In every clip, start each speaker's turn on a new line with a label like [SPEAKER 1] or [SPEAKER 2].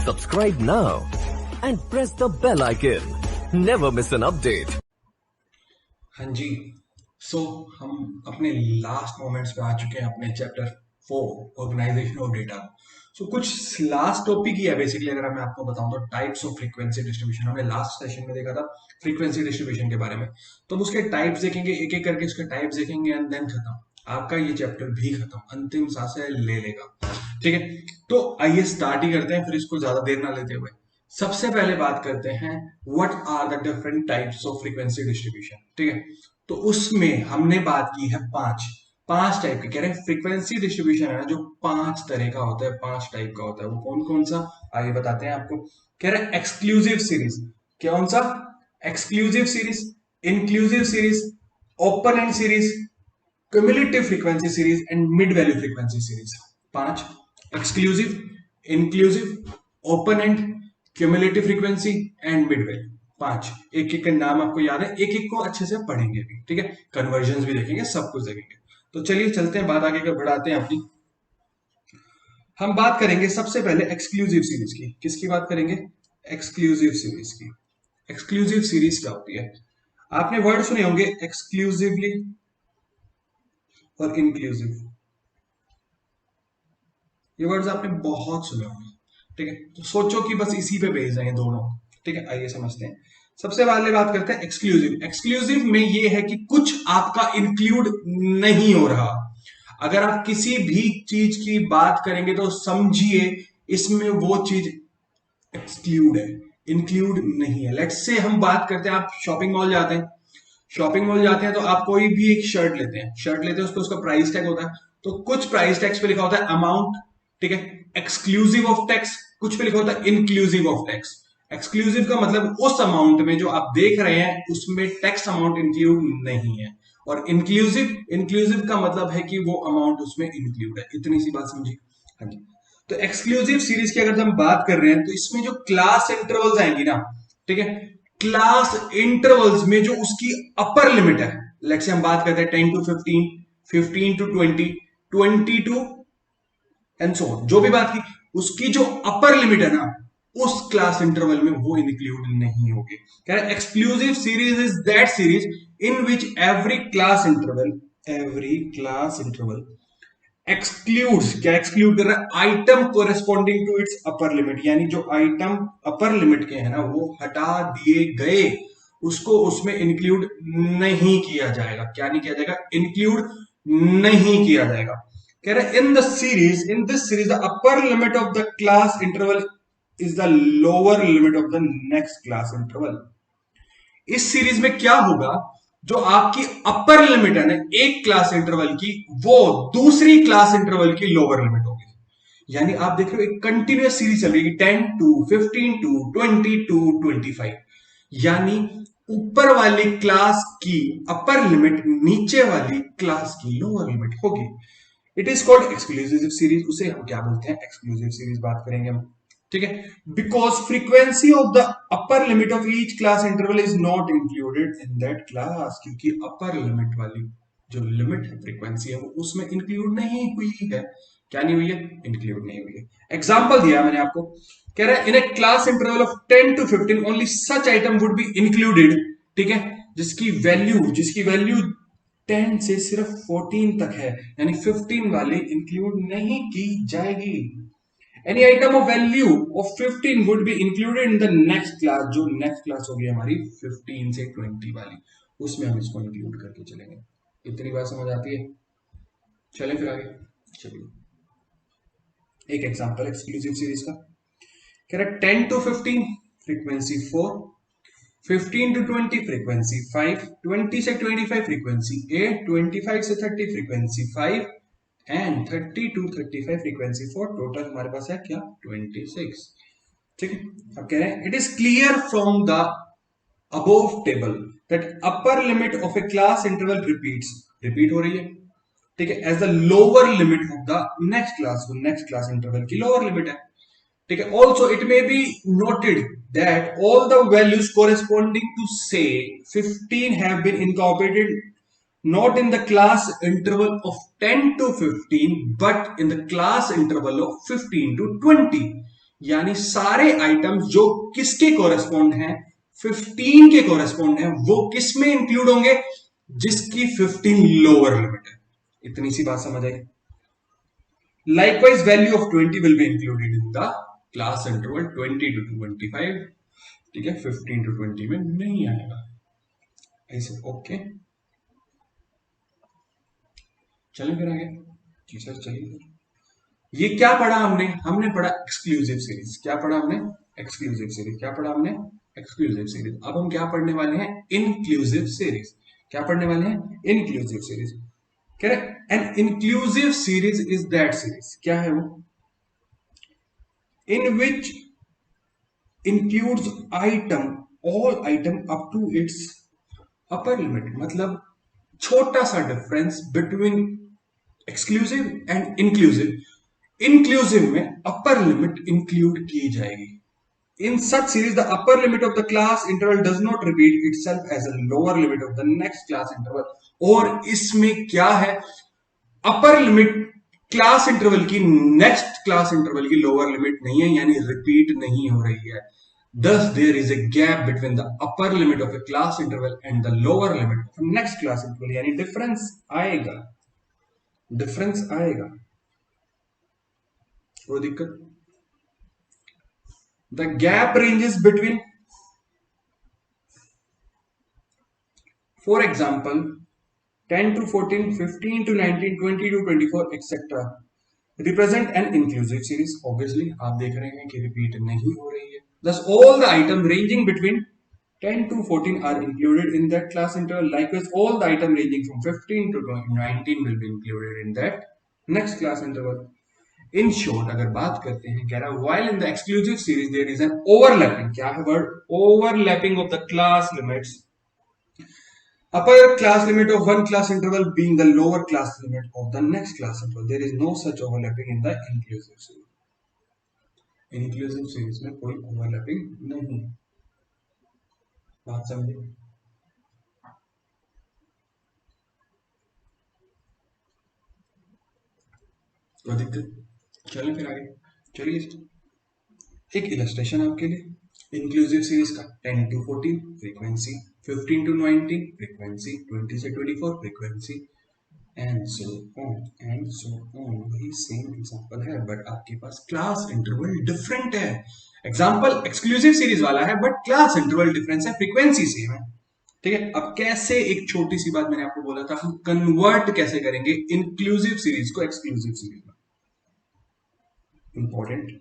[SPEAKER 1] Subscribe now and press the bell icon. Never miss an update.
[SPEAKER 2] हाँ जी, हम अपने last moments पे आ चुके हैं अपने चैप्टर 4 ऑर्गेनाइजेशन ऑफ डेटा। कुछ लास्ट टॉपिक ही है बेसिकली। अगर मैं आपको बताऊं तो टाइप्स ऑफ फ्रीक्वेंसी डिस्ट्रीब्यूशन हमने लास्ट सेशन में देखा था फ्रीक्वेंसी डिस्ट्रीब्यूशन के बारे में। तो हम उसके टाइप्स देखेंगे, एक एक करके उसके टाइप्स देखेंगे एंड देन खत्म। आपका ये चैप्टर भी खत्म, अंतिम सांसें ले लेगा। ठीक है, तो आइए स्टार्ट ही करते हैं, फिर इसको ज्यादा देर ना लेते हुए। सबसे पहले बात करते हैं what are the different types of frequency distribution. ठीक है, तो उसमें हमने बात की है पांच टाइप की। कह रहे हैं फ्रीक्वेंसी डिस्ट्रीब्यूशन है ना जो 5 तरह का होता है, 5 टाइप का होता है। वो कौन कौन सा आइए बताते हैं आपको। कह रहे हैं एक्सक्लूसिव सीरीज। कौन सा? Exclusive series, inclusive series, open and series, cumulative frequency series and mid value frequency series. 5, exclusive, inclusive, open and, cumulative frequency and mid value. 5 एक एक का नाम आपको याद है, एक एक को अच्छे से पढ़ेंगे भी। ठीक है, कन्वर्जन भी देखेंगे, सब कुछ देखेंगे। तो चलिए चलते हैं, बात आगे का बढ़ाते हैं अपनी। हम बात करेंगे सबसे पहले एक्सक्लूसिव सीरीज की। किसकी बात करेंगे? एक्सक्लूसिव सीरीज की। एक्सक्लूसिव सीरीज क्या होती है? आपने वर्ड सुने होंगे एक्सक्लूसिवली और इंक्लूसिव। ये वर्ड्स आपने बहुत सुने होंगे। ठीक है, तो सोचो कि बस इसी पे बेस्ड है ये दोनों। ठीक है, आइए समझते हैं। सबसे पहले बात करते हैं एक्सक्लूसिव। एक्सक्लूसिव में ये है कि कुछ आपका इंक्लूड नहीं हो रहा। अगर आप किसी भी चीज की बात करेंगे तो समझिए इसमें वो चीज एक्सक्लूड है, इंक्लूड नहीं है। लेट्स से हम बात करते हैं, आप शॉपिंग मॉल जाते हैं। शॉपिंग मॉल जाते हैं तो आप कोई भी एक शर्ट लेते हैं, उस पर उसका प्राइस टैग होता है। तो कुछ प्राइस टैग्स पे लिखा होता है अमाउंट, ठीक है, एक्सक्लूसिव ऑफ टैक्स। कुछ पे लिखा होता है इंक्लूसिव ऑफ टैक्स। एक्सक्लूसिव का मतलब उस अमाउंट में जो आप देख रहे हैं उसमें टैक्स अमाउंट इंक्लूड नहीं है, और इंक्लूसिव इंक्लूसिव का मतलब है कि वो अमाउंट उसमें इंक्लूड है। इतनी सी बात समझी? हाँ जी। तो एक्सक्लूसिव सीरीज की अगर हम बात कर रहे हैं तो इसमें जो क्लास इंटरवल्स आएंगी ना, ठीक है, क्लास इंटरवल्स में जो उसकी अपर लिमिट है, लेट्स से हम बात करते हैं 10 to 15, 15 to 20, 20 to and so on, जो भी बात की, उसकी जो अपर लिमिट है ना उस क्लास इंटरवल में वो इंक्लूड नहीं होगी। कह रहे exclusive series is that series in which every class interval excludes, क्या एक्सक्लूड कर रहा है? Item corresponding to its upper limit, यानी जो आइटम अपर लिमिट के हैं ना वो हटा दिए गए, उसको उसमें इंक्लूड नहीं किया जाएगा। क्या नहीं किया जाएगा? इंक्लूड नहीं किया जाएगा। कह रहे in this series the upper limit of the class interval is the lower limit of the next class interval. इस सीरीज में क्या होगा, जो आपकी अपर लिमिट है ना एक क्लास इंटरवल की, वो दूसरी क्लास इंटरवल की लोअर लिमिट होगी। यानी आप देख रहे हो एक कंटिन्यूअस सीरीज चल रही है, 10 टू 15 टू 20 टू 25। यानी ऊपर वाली क्लास की अपर लिमिट नीचे वाली क्लास की लोअर लिमिट होगी। It is called exclusive series. उसे हम क्या बोलते हैं? एक्सक्लूसिव सीरीज बात करेंगे हम। ठीक है, because frequency of the upper limit of each class interval is not included in that class. क्योंकि अपर लिमिट वाली जो लिमिट है, फ्रीक्वेंसी है, वो उसमें इंक्लूड नहीं हुई है। क्या नहीं हुई है? इंक्लूड नहीं हुई है। एग्जाम्पल दिया मैंने आपको, कह रहा है in a class interval of 10 to 15 only such item would be included. ठीक है, जिसकी वैल्यू 10 से सिर्फ 14 तक है, यानी 15 वाली इंक्लूड नहीं की जाएगी। Any item of value of 15 would be included in the next class, जो next class होगी हमारी 15 से 20 वाली, उसमें हम इसको इंक्लूड करके चलेंगे। इतनी बात समझ आती है? चलें फिर आगे। चलिए एक एग्जांपल एक्सक्लूसिव सीरीज का। कह रहा है 10 टू 15 फ्रीक्वेंसी 4, 15 टू 20 फ्रीक्वेंसी 5, 20 से 25 फ्रीक्वेंसी 8, 25 से 30 frequency 5 and 30 to 35 frequency 4। Total हमारे पास है क्या? 26। ठीक है, अब कह रहे हैं it is clear from the above table that upper limit of a class interval repeat हो रही है, ठीक है, as the lower limit of the next class. वो नेक्स्ट क्लास इंटरवल की लोअर लिमिट है। ठीक है, also it may be noted that all the values corresponding to say 15 have been incorporated not in the class interval of 10 to 15 but in the class interval of 15 to 20। यानी सारे items जो किसके कोरेस्पॉन्ड हैं, 15 के कोरेस्पॉन्ड हैं, वो किस में इंक्लूड होंगे, जिसकी 15 लोअर लिमिट है। इतनी सी बात समझ आई। Likewise, value of 20 will be included in the class interval 20 to 25, ठीक है, 15 to 20 में नहीं आएगा ऐसे। ओके, चलें फिर आगे। जी सर चलिए। ये क्या पढ़ा हमने, हमने पढ़ा एक्सक्लूसिव सीरीज। क्या पढ़ा हमने, एक्सक्लूसिव सीरीज। क्या पढ़ा हमने, एक्सक्लूसिव सीरीज। अब हम क्या पढ़ने वाले हैं, इंक्लूसिव सीरीज। क्या पढ़ने वाले हैं, इंक्लूसिव सीरीज। कह रहे N inclusive series is that series, क्या है वो, in which includes item all item up to its upper limit। मतलब छोटा सा difference between exclusive and inclusive. Inclusive में अपर लिमिट इंक्लूड की जाएगी। In such series, the upper limit of the class interval does not repeat itself as a lower limit of the next class interval। और इसमें क्या है, upper limit class interval की next class interval की lower limit नहीं है, यानी repeat नहीं हो रही है। Thus there is a gap between the upper limit of a class interval and the lower limit of a next class interval, यानी डिफरेंस आएगा, डिफरेंस आएगा, कोई दिक्कत। The gap ranges between, for example, 10 to 14, 15 to 19, 20 to 24, etc. represent an inclusive series। Obviously, आप देख रहे हैं कि रिपीट नहीं हो रही है। Thus, all the items ranging between 10 to 14 are included in that class interval। Likewise, all the items ranging from 15 to 19 will be included in that next class interval। In short, अगर बात करते हैं, कह रहा है while in the exclusive series there is an overlapping, क्या है word, overlapping of the class limits, upper class limit of one class interval being the lower class limit of the next class interval। There is no such overlapping in the inclusive series। inclusive series में कोई overlapping नहीं है, बात समझे। कोई दिक्कत, चलें फिर आगे। चलिए एक इलस्ट्रेशन आपके लिए इंक्लूसिव सीरीज का, 10 to 14 फ्रीक्वेंसी, 15 to 19 फ्रीक्वेंसी, 20 से 24 frequency, and so on and so on. वही सेम एग्जांपल है बट आपके पास क्लास इंटरवल डिफरेंट है। एग्जांपल एक्सक्लूसिव सीरीज वाला है बट क्लास इंटरवल डिफरेंस है, फ्रीक्वेंसी सेम है, ठीक है। अब कैसे, एक छोटी सी बात मैंने आपको बोला था, हम कन्वर्ट कैसे करेंगे इंक्लूसिव सीरीज को एक्सक्लूसिव सीरीज में, इंपॉर्टेंट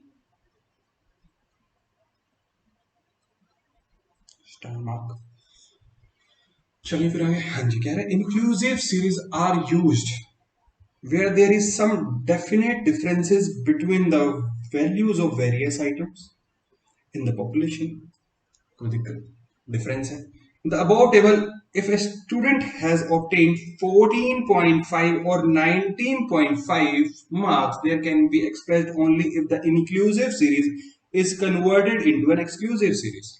[SPEAKER 2] स्टार मार्क। चलिए फिर आगे। हाँ जी, कह रहे हैं inclusive series are used where there is some definite differences between the values of various items in the population। कोई दिक्कत, डिफरेंस है। The above table, if a student has obtained 14.5 or 19.5 marks, there can be expressed only if the inclusive series is converted into an exclusive series।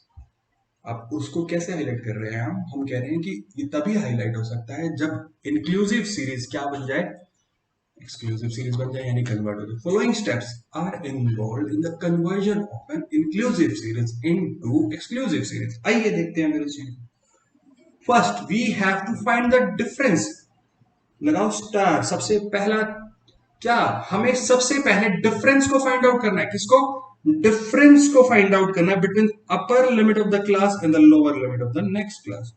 [SPEAKER 2] अब उसको कैसे highlight कर रहे हैं हम कह रहे हैं कि ये तभी हाईलाइट हो सकता है जब इंक्लूसिव सीरीज क्या बन जाए, एक्सक्लूसिव सीरीज बन जाए, यानी कन्वर्ट हो जाए। Following steps are involved in the conversion of an inclusive series into exclusive series. आइए देखते हैं मेरे चीज। First we have to find the difference, लगाओ स्टार। सबसे पहला क्या, हमें सबसे पहले डिफरेंस को फाइंड आउट करना है, किसको, डिफरेंस को फाइंड आउट करना है between upper limit of the class and the lower limit of the next class,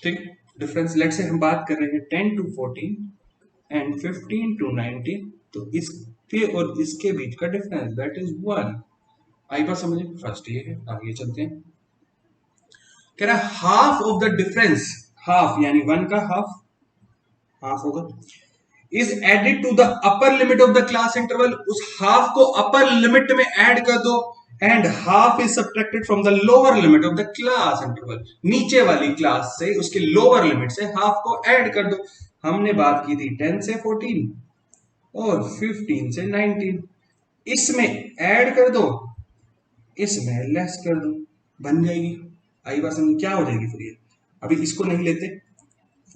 [SPEAKER 2] ठीक। डिफरेंस लेट से हम बात कर रहे हैं 10 to 14 एंड 15 to 19, तो इसके और इसके बीच का डिफरेंस दैट इज 1। आई बात समझे, फर्स्ट ये है। आगे चलते हैं, कह रहा है half of the difference, half यानी 1 का हाफ, हाफ होगा, is added to the upper limit of the class interval। उस हाफ को अपर लिमिट में ऐड कर दो, and half is subtracted from the lower limit of the class interval. नीचे वाली क्लास से, उसके लोअर लिमिट से हाफ को ऐड कर दो। हमने बात की थी 10 से 14 और 15 से 19, इसमें ऐड कर दो, इसमें लेस कर दो, बन जाएगी। आई बात समझ, क्या हो जाएगी फिर ये, अभी इसको नहीं लेते,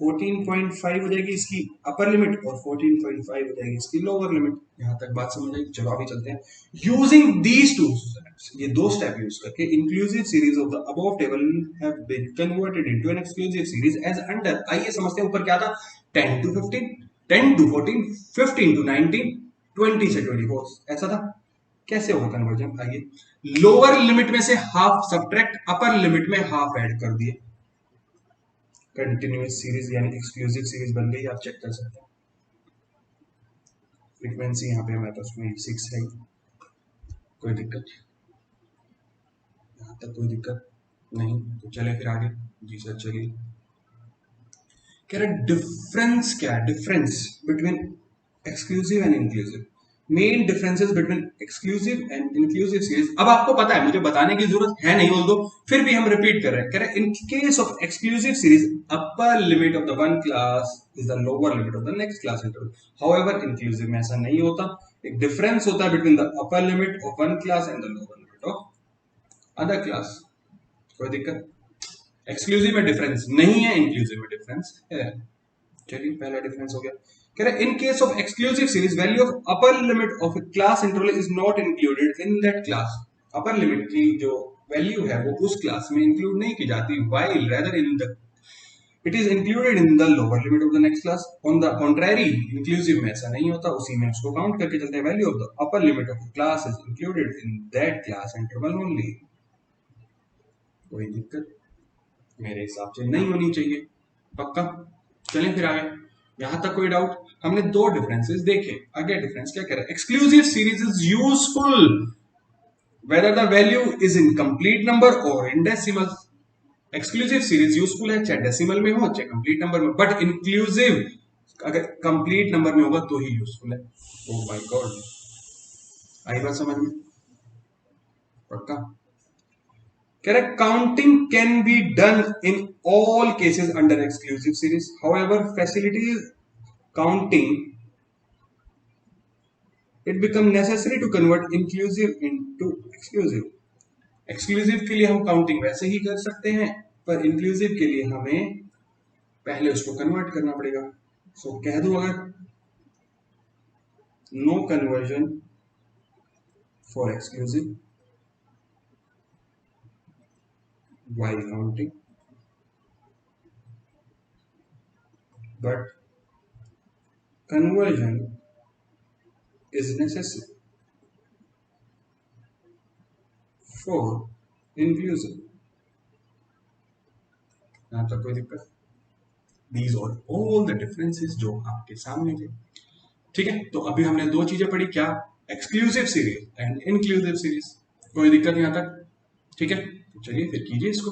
[SPEAKER 2] 14.5 हो जाएगी इसकी अपर लिमिट और 14.5 हो जाएगी इसकी लोअर लिमिट। यहां तक बात समझ आई? चलो अभी चलते हैं। यूजिंग दीज टू स्टेप्स, ये दो स्टेप यूज करके inclusive series of the above table have been converted into an exclusive series as under. आइए समझते हैं ऊपर क्या था, 10 to 15, 10 to 14, 15 to 19, 20 से 24, ऐसा था। कैसे होगा कन्वर्जन? आइए, लोअर लिमिट में से हाफ सब्ट्रैक्ट, अपर लिमिट में हाफ ऐड कर दिए, कंटिन्यूअस सीरीज यानी एक्सक्लूसिव सीरीज बन गई। आप चेक कर सकते हैं। फ्रीक्वेंसी यहाँ पे हमारे पास में 6 है, कोई दिक्कत? यहाँ तक कोई दिक्कत नहीं, तो चले फिर आगे। जी सर चलिए। कह रहे डिफरेंस क्या है, difference between exclusive and inclusive, main differences between exclusive and inclusive series. अब आपको पता है, मुझे बताने की जरूरत है नहीं, बोल दो, फिर भी हम रिपीट कर रहे हैं। कह रहे in case of exclusive series upper limit of the one class is the lower limit of the next class interval. However inclusive में ऐसा नहीं होता, एक डिफरेंस होता है between the upper limit of one class and the lower limit of other class. कोई दिक्कत? Exclusive में डिफरेंस नहीं है, इंक्लूसिव में डिफरेंस है। चलिए पहला डिफरेंस हो गया। कह रहे in case of exclusive series value of upper limit of a class interval is not included in that class. Upper limit की जो वैल्यू है वो उस क्लास में इंक्लूड नहीं की जाती, while rather in the it is included in the lower limit of the next class. On the contrary, inclusive में ऐसा नहीं होता, उसी में उसको काउंट करके चलते हैं। Value of the upper limit of class is included in that class interval only. कोई दिक्कत? मेरे हिसाब से नहीं होनी चाहिए, पक्का? चलें फिर आगे। यहां तक कोई डाउट? हमने दो डिफरेंसेस देखे। आगे डिफरेंस क्या कह रहा है? Exclusive series is useful whether the value is in complete number और in decimal. Exclusive series useful है चाहे डेसिमल में हो चाहे कंप्लीट नंबर में, बट इंक्लूसिव अगर कंप्लीट नंबर में होगा तो ही यूजफुल है। ओ माय गॉड, आई बात समझ में? पक्का? कह रहा counting can be done in all cases under exclusive series, however facilities counting it become necessary to convert inclusive into exclusive. Exclusive के लिए हम काउंटिंग वैसे ही कर सकते हैं, पर इंक्लूसिव के लिए हमें पहले उसको कन्वर्ट करना पड़ेगा। सो कह दो अगर no conversion for exclusive while counting, but conversion is necessary for inclusive। यहाँ तक कोई दिक्कत? These are all the differences जो आपके सामने थे। ठीक है, तो अभी हमने दो चीजें पढ़ी, क्या? Exclusive series and inclusive series. कोई दिक्कत यहाँ तक? ठीक है, तो चलिए फिर कीजिए इसको।